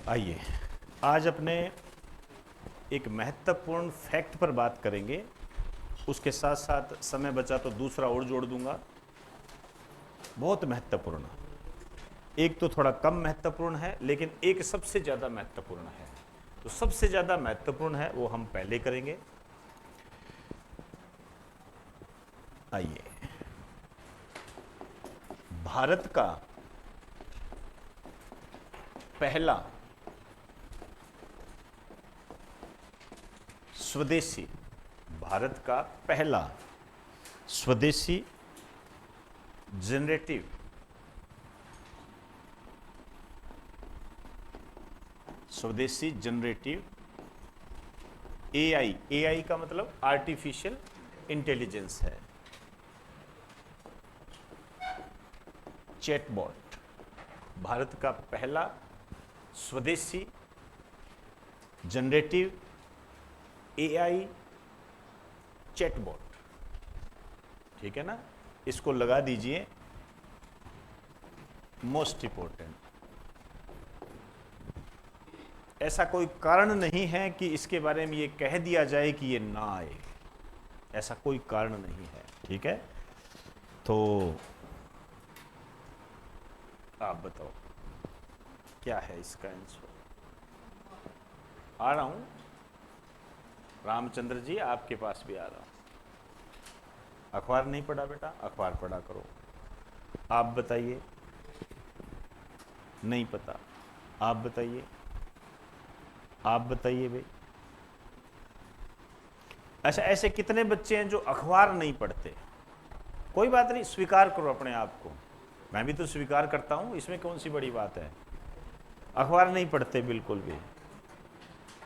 आइए आज अपने एक महत्वपूर्ण फैक्ट पर बात करेंगे। उसके साथ साथ समय बचा तो दूसरा और जोड़ दूंगा। बहुत महत्वपूर्ण, एक तो थोड़ा कम महत्वपूर्ण है लेकिन एक सबसे ज़्यादा महत्वपूर्ण है। तो सबसे ज़्यादा महत्वपूर्ण है वो हम पहले करेंगे। आइए, भारत का पहला स्वदेशी, भारत का पहला स्वदेशी जनरेटिव एआई, एआई का मतलब आर्टिफिशियल इंटेलिजेंस है, चैटबॉट। भारत का पहला स्वदेशी जनरेटिव एआई चैटबॉट, ठीक है ना। इसको लगा दीजिए मोस्ट इंपॉर्टेंट। ऐसा कोई कारण नहीं है कि इसके बारे में ये कह दिया जाए कि ये ना आए, ऐसा कोई कारण नहीं है, ठीक है। तो आप बताओ क्या है इसका आंसर। आ रहा हूं रामचंद्र जी, आपके पास भी आ रहा हूं। अखबार नहीं पढ़ा बेटा, अखबार पढ़ा करो। आप बताइए, नहीं पता, आप बताइए, आप बताइए भाई। अच्छा, ऐसे कितने बच्चे हैं जो अखबार नहीं पढ़ते? कोई बात नहीं, स्वीकार करो अपने आप को। मैं भी तो स्वीकार करता हूं, इसमें कौन सी बड़ी बात है। अखबार नहीं पढ़ते बिल्कुल भी।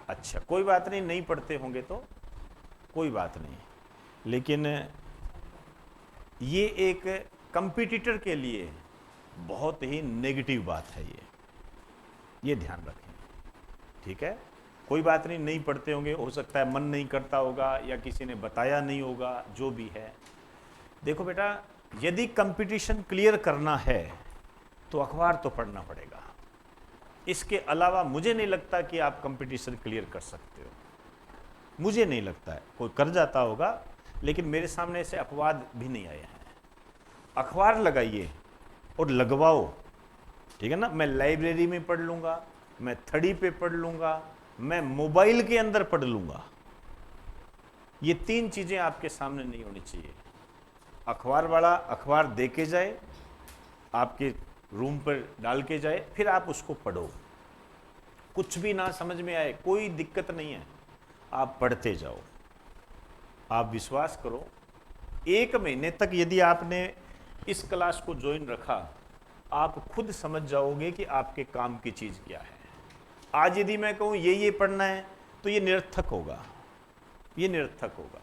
अच्छा, कोई बात नहीं, नहीं पढ़ते होंगे तो कोई बात नहीं, लेकिन ये एक कंपटीटर के लिए बहुत ही नेगेटिव बात है। ये ध्यान रखें, ठीक है। कोई बात नहीं, नहीं पढ़ते होंगे, हो सकता है मन नहीं करता होगा या किसी ने बताया नहीं होगा, जो भी है। देखो बेटा, यदि कंपटीशन क्लियर करना है तो अखबार तो पढ़ना पड़ेगा। इसके अलावा मुझे नहीं लगता कि आप कंपटीशन क्लियर कर सकते हो। मुझे नहीं लगता है, कोई कर जाता होगा, लेकिन मेरे सामने ऐसे अपवाद भी नहीं आए हैं। अखबार लगाइए और लगवाओ, ठीक है ना। मैं लाइब्रेरी में पढ़ लूंगा, मैं थड़ी पे पढ़ लूंगा, मैं मोबाइल के अंदर पढ़ लूंगा। ये तीन चीजें आपके सामने नहीं होनी चाहिए। अखबार वाला अखबार दे के जाए, आपके रूम पर डाल के जाए, फिर आप उसको पढ़ो। कुछ भी ना समझ में आए कोई दिक्कत नहीं है, आप पढ़ते जाओ। आप विश्वास करो, 1 महीने तक यदि आपने इस क्लास को ज्वाइन रखा, आप खुद समझ जाओगे कि आपके काम की चीज क्या है। आज यदि मैं कहूं ये पढ़ना है तो ये निरर्थक होगा, ये निरर्थक होगा।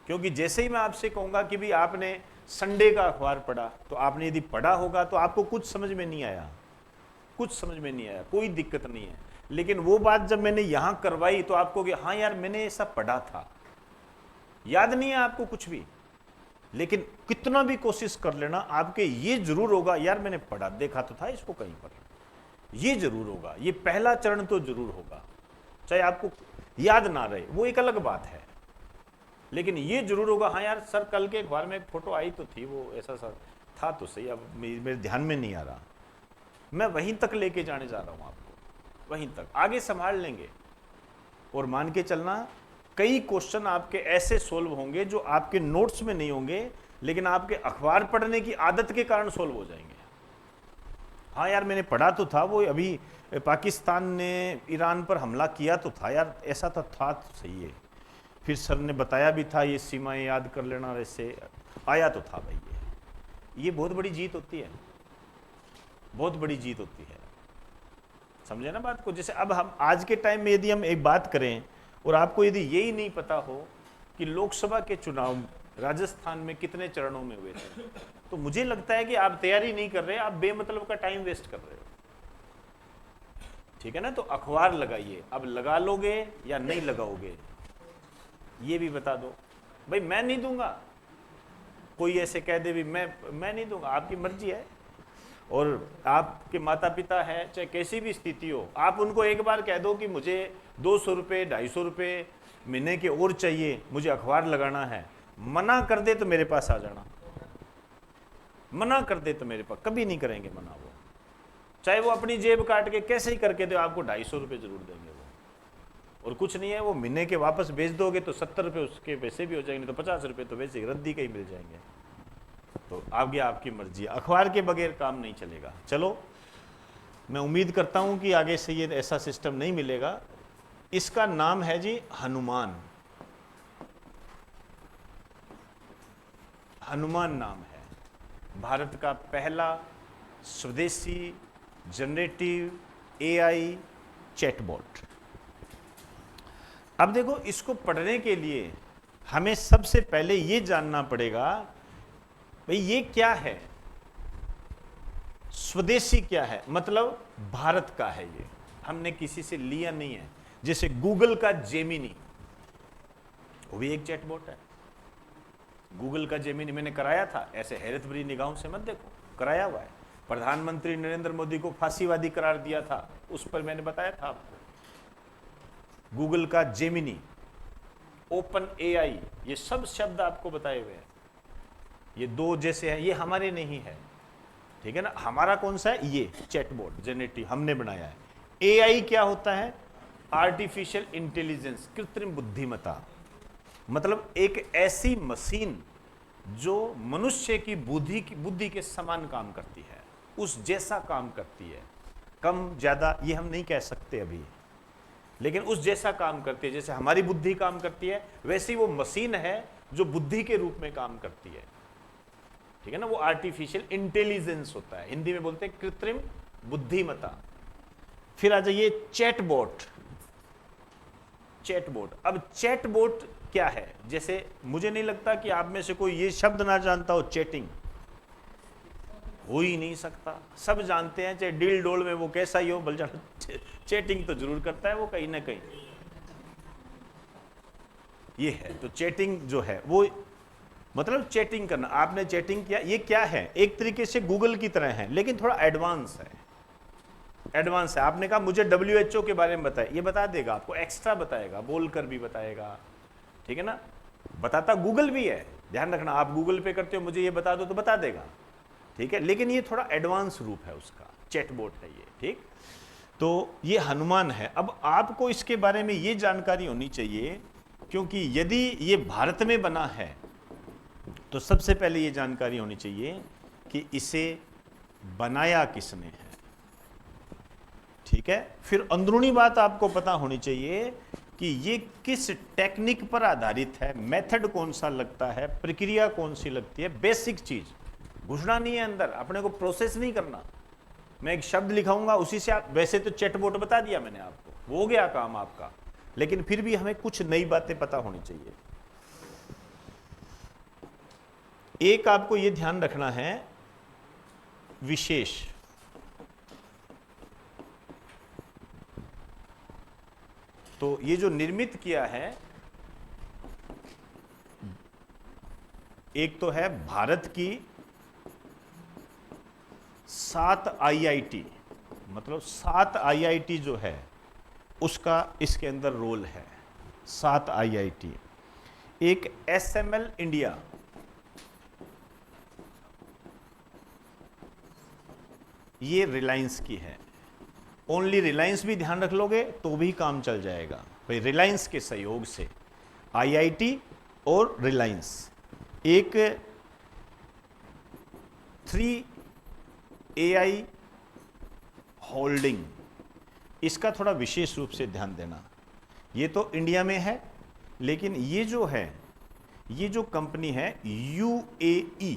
क्योंकि जैसे ही मैं आपसे कहूंगा कि भी आपने संडे का अखबार पढ़ा, तो आपने यदि पढ़ा होगा तो आपको कुछ समझ में नहीं आया, कुछ समझ में नहीं आया, कोई दिक्कत नहीं है। लेकिन वो बात जब मैंने यहां करवाई तो आपको कि हाँ यार मैंने ऐसा पढ़ा था, याद नहीं है आपको कुछ भी, लेकिन कितना भी कोशिश कर लेना, आपके ये जरूर होगा यार मैंने पढ़ा, देखा तो था इसको कहीं पर, ये जरूर होगा। ये पहला चरण तो जरूर होगा, चाहे आपको याद ना रहे वो एक अलग बात है, लेकिन ये जरूर होगा हाँ यार सर कल के अखबार में एक फोटो आई तो थी, वो ऐसा सर था तो सही, अब मेरे ध्यान में नहीं आ रहा। मैं वहीं तक लेके जाने जा रहा हूं आपको, वहीं तक आगे संभाल लेंगे। और मान के चलना, कई क्वेश्चन आपके ऐसे सोल्व होंगे जो आपके नोट्स में नहीं होंगे, लेकिन आपके अखबार पढ़ने की आदत के कारण सोल्व हो जाएंगे। हाँ यार मैंने पढ़ा तो था, वो अभी पाकिस्तान ने ईरान पर हमला किया तो था यार, ऐसा तो था तो सही है, फिर सर ने बताया भी था ये सीमाएं याद कर लेना, वैसे आया तो था भाई। ये बहुत बड़ी जीत होती है, बहुत बड़ी जीत होती है, समझे ना बात को। जैसे अब हम आज के टाइम में यदि हम एक बात करें और आपको यदि यही नहीं पता हो कि लोकसभा के चुनाव राजस्थान में कितने चरणों में हुए थे, तो मुझे लगता है कि आप तैयारी नहीं कर रहे, आप बेमतलब का टाइम वेस्ट कर रहे हो, ठीक है ना। तो अखबार लगाइए, अब लगा लोगे या नहीं लगाओगे ये भी बता दो। भाई मैं नहीं दूंगा, कोई ऐसे कह दे भी मैं नहीं दूंगा, आपकी मर्जी है। और आपके माता पिता हैं, चाहे कैसी भी स्थिति हो, आप उनको एक बार कह दो कि मुझे 200 रुपये 250 रुपये महीने के और चाहिए, मुझे अखबार लगाना है, मना कर दे तो मेरे पास आ जाना। मना कर दे तो मेरे पास, कभी नहीं करेंगे मना वो, चाहे वो अपनी जेब काट के कैसे ही करके दे, आपको 250 रुपये जरूर देंगे वो। और कुछ नहीं है, वो महीने के वापस भेज दोगे तो 70 रुपये उसके वैसे भी हो जाएंगे, तो 50 रुपये तो वैसे रद्दी के ही मिल जाएंगे। तो आगे आपकी मर्जी है, अखबार के बगैर काम नहीं चलेगा। चलो, मैं उम्मीद करता हूं कि आगे से ये ऐसा सिस्टम नहीं मिलेगा। इसका नाम है जी हनुमान। हनुमान नाम है, भारत का पहला स्वदेशी जनरेटिव एआई चैटबॉट। अब देखो, इसको पढ़ने के लिए हमें सबसे पहले ये जानना पड़ेगा भाई ये क्या है, स्वदेशी क्या है, मतलब भारत का है ये, हमने किसी से लिया नहीं है। जैसे गूगल का जेमिनी, वो भी एक चैटबॉट है। गूगल का जेमिनी मैंने कराया था, ऐसे हैरत भरी निगाहों से मत देखो, कराया हुआ है। प्रधानमंत्री नरेंद्र मोदी को फांसीवादी करार दिया था, उस पर मैंने बताया था आपको। गूगल का जेमिनी, ओपन एआई, ये सब शब्द आपको बताए हुए हैं। ये दो जैसे हैं, ये हमारे नहीं है, ठीक है ना। हमारा कौन सा है, ये चैटबॉट जनरेटिव हमने बनाया है। एआई क्या होता है, आर्टिफिशियल इंटेलिजेंस, कृत्रिम बुद्धिमत्ता, मतलब एक ऐसी मशीन जो मनुष्य की बुद्धि के समान काम करती है, उस जैसा काम करती है। कम ज्यादा ये हम नहीं कह सकते अभी, लेकिन उस जैसा काम करती है। जैसे हमारी बुद्धि काम करती है, वैसी वो मशीन है जो बुद्धि के रूप में काम करती है, ठीक है ना। वो आर्टिफिशियल इंटेलिजेंस होता है, हिंदी में बोलते हैं कृत्रिम बुद्धिमत्ता। फिर आ जाइए चैटबॉट। चैटबॉट, अब चैटबॉट क्या है, जैसे मुझे नहीं लगता कि आप में से कोई ये शब्द ना जानता हो, चैटिंग। हो ही नहीं सकता, सब जानते हैं, चाहे डील डोल में वो कैसा ही हो, बल चैटिंग तो जरूर करता है वो कहीं ना कहीं। ये है, तो चैटिंग जो है वो मतलब चैटिंग करना, आपने चैटिंग किया, ये क्या है, एक तरीके से गूगल की तरह है, लेकिन थोड़ा एडवांस है। एडवांस है, आपने कहा मुझे WHO के बारे में बताए, ये बता देगा आपको, एक्स्ट्रा बताएगा, बोलकर भी बताएगा, ठीक है ना। बताता गूगल भी है, ध्यान रखना, आप गूगल पे करते हो, मुझे ये बता दो तो बता देगा, ठीक है, लेकिन ये थोड़ा एडवांस रूप है उसका, चैटबॉट है ये, ठीक। तो ये हनुमान है। अब आपको इसके बारे में ये जानकारी होनी चाहिए, क्योंकि यदि ये भारत में बना है तो सबसे पहले ये जानकारी होनी चाहिए कि इसे बनाया किसने है, ठीक है। फिर अंदरूनी बात आपको पता होनी चाहिए कि ये किस टेक्निक पर आधारित है, मेथड कौन सा लगता है, प्रक्रिया कौन सी लगती है, बेसिक चीज। घुसना नहीं है अंदर, अपने को प्रोसेस नहीं करना। मैं एक शब्द लिखाऊंगा, उसी से आप, वैसे तो चैटबॉट बता दिया मैंने आपको, वो हो गया काम आपका, लेकिन फिर भी हमें कुछ नई बातें पता होनी चाहिए। एक आपको ये ध्यान रखना है विशेष, तो ये जो निर्मित किया है, एक तो है भारत की 7 IIT, मतलब 7 IIT जो है उसका इसके अंदर रोल है, 7 IIT। एक SML इंडिया, ये रिलायंस की है। ओनली रिलायंस भी ध्यान रख लोगे तो भी काम चल जाएगा भाई, रिलायंस के सहयोग से IIT और रिलायंस। एक 3AI होल्डिंग, इसका थोड़ा विशेष रूप से ध्यान देना। ये तो इंडिया में है, लेकिन ये जो है, ये जो कंपनी है UAE,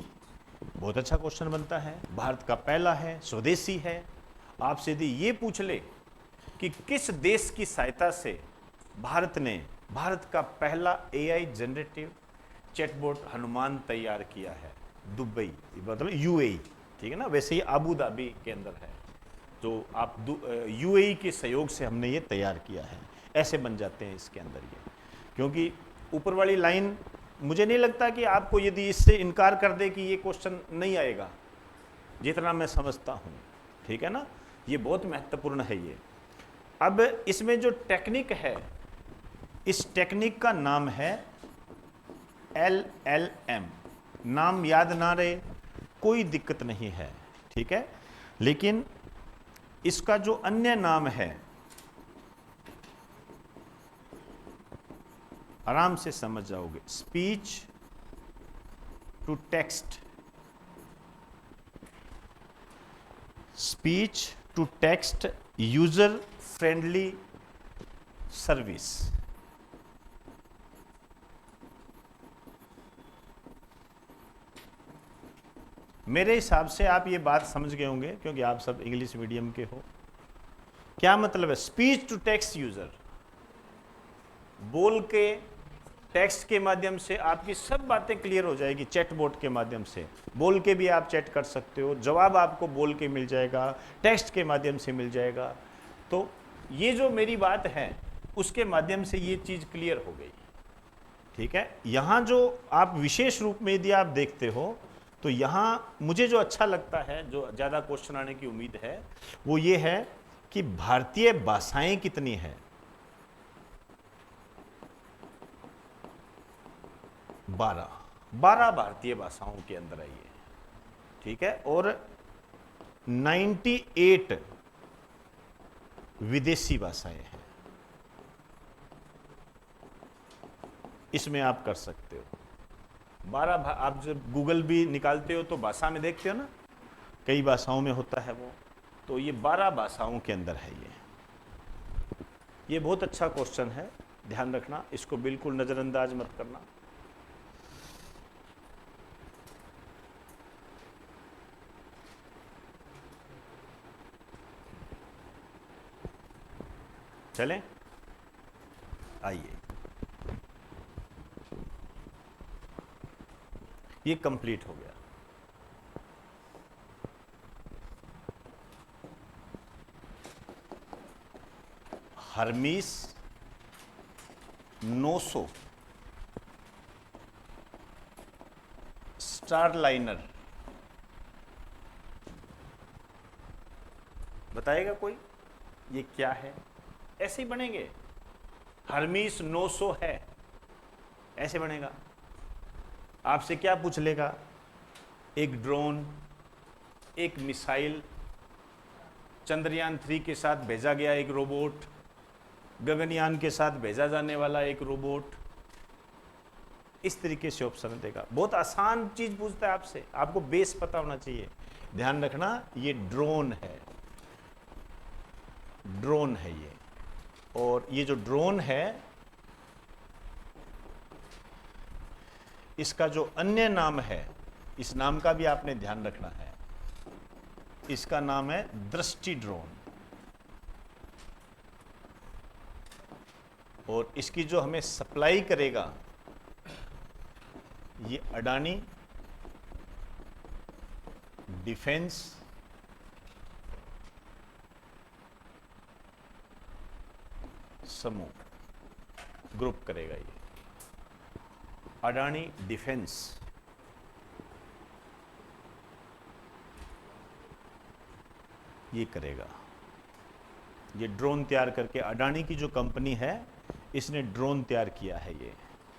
बहुत अच्छा क्वेश्चन बनता है, भारत का पहला है, स्वदेशी है। आपसे यदि ये पूछ ले कि किस देश की सहायता से भारत का पहला AI जनरेटिव चैटबॉट हनुमान तैयार किया है, दुबई, मतलब UAE, ठीक है ना। वैसे ही अबू धाबी के अंदर है, तो आप UAE के सहयोग से हमने ये तैयार किया है, ऐसे बन जाते हैं इसके अंदर ये। क्योंकि ऊपर वाली लाइन, मुझे नहीं लगता कि आपको यदि इससे इनकार कर दे कि ये क्वेश्चन नहीं आएगा, जितना मैं समझता हूँ, ठीक है ना। ये बहुत महत्वपूर्ण है ये। अब इसमें जो टेक्निक है, इस टेक्निक का नाम है LLM। नाम याद ना रहे कोई दिक्कत नहीं है, ठीक है, लेकिन इसका जो अन्य नाम है आराम से समझ जाओगे, speech to text, speech to text user friendly service. मेरे हिसाब से आप ये बात समझ गए होंगे क्योंकि आप सब इंग्लिश मीडियम के हो। क्या मतलब है स्पीच टू टेक्स्ट यूजर? बोल के टेक्स्ट के माध्यम से आपकी सब बातें क्लियर हो जाएगी। चैट बोट के माध्यम से बोल के भी आप चैट कर सकते हो, जवाब आपको बोल के मिल जाएगा, टेक्स्ट के माध्यम से मिल जाएगा। तो ये जो मेरी बात है उसके माध्यम से ये चीज़ क्लियर हो गई, ठीक है। यहाँ जो आप विशेष रूप में यदि आप देखते हो तो यहाँ मुझे जो अच्छा लगता है, जो ज़्यादा क्वेश्चन आने की उम्मीद है, वो ये है कि भारतीय भाषाएं कितनी हैं। 12 भारतीय भाषाओं के अंदर आई है, ठीक है, और 98 विदेशी भाषाएं हैं। इसमें आप कर सकते हो 12। आप जब गूगल भी निकालते हो तो भाषा में देखते हो ना, कई भाषाओं में होता है वो, तो ये 12 भाषाओं के अंदर है ये बहुत अच्छा क्वेश्चन है, ध्यान रखना, इसको बिल्कुल नज़रअंदाज मत करना। चलें, आइए, ये कंप्लीट हो गया। हर्मीस 900 स्टारलाइनर, बताएगा कोई ये क्या है? ऐसे ही बनेंगे, हर्मीस 900 है, ऐसे बनेगा। आपसे क्या पूछ लेगा? एक ड्रोन, एक मिसाइल, चंद्रयान 3 के साथ भेजा गया एक रोबोट, गगनयान के साथ भेजा जाने वाला एक रोबोट, इस तरीके से ऑप्शन देगा। बहुत आसान चीज पूछता है आपसे, आपको बेस पता होना चाहिए। ध्यान रखना, ये ड्रोन है, ड्रोन है ये, और ये जो ड्रोन है इसका जो अन्य नाम है, इस नाम का भी आपने ध्यान रखना है, इसका नाम है दृष्टि ड्रोन। और इसकी जो हमें सप्लाई करेगा ये अडानी डिफेंस समूह ग्रुप करेगा। ये अडानी डिफेंस, ये करेगा, ये ड्रोन तैयार करके। अडानी की जो कंपनी है इसने ड्रोन तैयार किया है ये,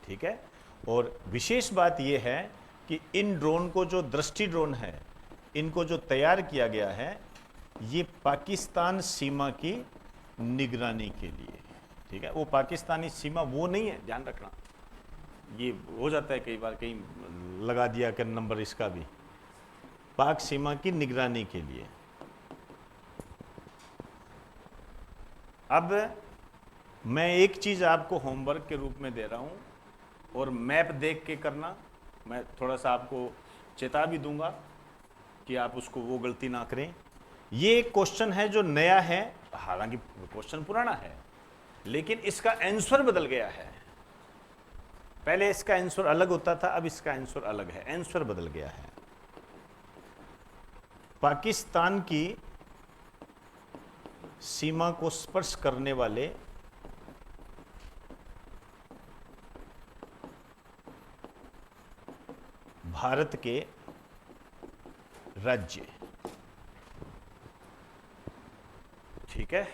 ठीक है। और विशेष बात ये है कि इन ड्रोन को, जो दृष्टि ड्रोन है, इनको जो तैयार किया गया है ये पाकिस्तान सीमा की निगरानी के लिए, ठीक है। वो पाकिस्तानी सीमा वो नहीं है, ध्यान रखना, ये हो जाता है कई बार, कहीं लगा दिया कर नंबर इसका भी, पाक सीमा की निगरानी के लिए। अब मैं एक चीज़ आपको होमवर्क के रूप में दे रहा हूँ, और मैप देख के करना। मैं थोड़ा सा आपको चेता भी दूंगा कि आप उसको वो गलती ना करें। ये एक क्वेश्चन है जो नया है, हालांकि क्वेश्चन पुराना है, लेकिन इसका आंसर बदल गया है। पहले इसका आंसर अलग होता था, अब इसका आंसर अलग है, आंसर बदल गया है। पाकिस्तान की सीमा को स्पर्श करने वाले भारत के राज्य ठीक है,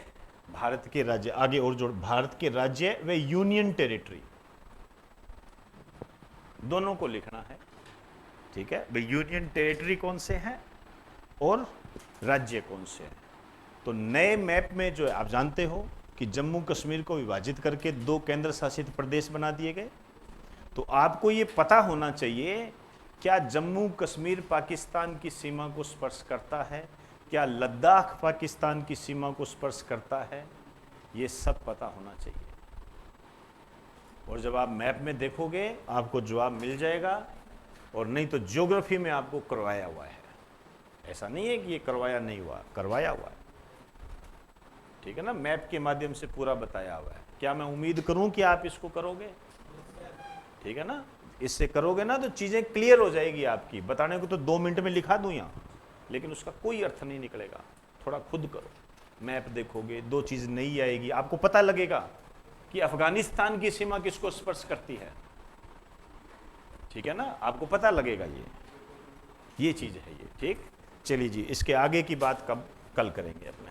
भारत के राज्य, आगे और जोड़, भारत के राज्य व यूनियन टेरिटरी दोनों को लिखना है। ठीक है भाई, यूनियन टेरिटरी कौन से हैं और राज्य कौन से हैं। तो नए मैप में जो है, आप जानते हो कि जम्मू कश्मीर को विभाजित करके 2 केंद्र शासित प्रदेश बना दिए गए। तो आपको ये पता होना चाहिए, क्या जम्मू कश्मीर पाकिस्तान की सीमा को स्पर्श करता है, क्या लद्दाख पाकिस्तान की सीमा को स्पर्श करता है, ये सब पता होना चाहिए। और जब आप मैप में देखोगे आपको जवाब मिल जाएगा, और नहीं तो ज्योग्राफी में आपको करवाया हुआ है। ऐसा नहीं है कि ये करवाया नहीं हुआ, करवाया हुआ है। ठीक है ना, मैप के माध्यम से पूरा बताया हुआ है। क्या मैं उम्मीद करूं कि आप इसको करोगे? ठीक है ना, इससे करोगे ना तो चीजें क्लियर हो जाएगी आपकी। बताने को तो 2 मिनट में लिखा दूं यहाँ, लेकिन उसका कोई अर्थ नहीं निकलेगा। थोड़ा खुद करो, मैप देखोगे 2 चीज नई आएगी, आपको पता लगेगा कि अफगानिस्तान की सीमा किसको स्पर्श करती है। ठीक है ना, आपको पता लगेगा ये चीज है ये। ठीक, चलिए जी, इसके आगे की बात कल करेंगे अपने।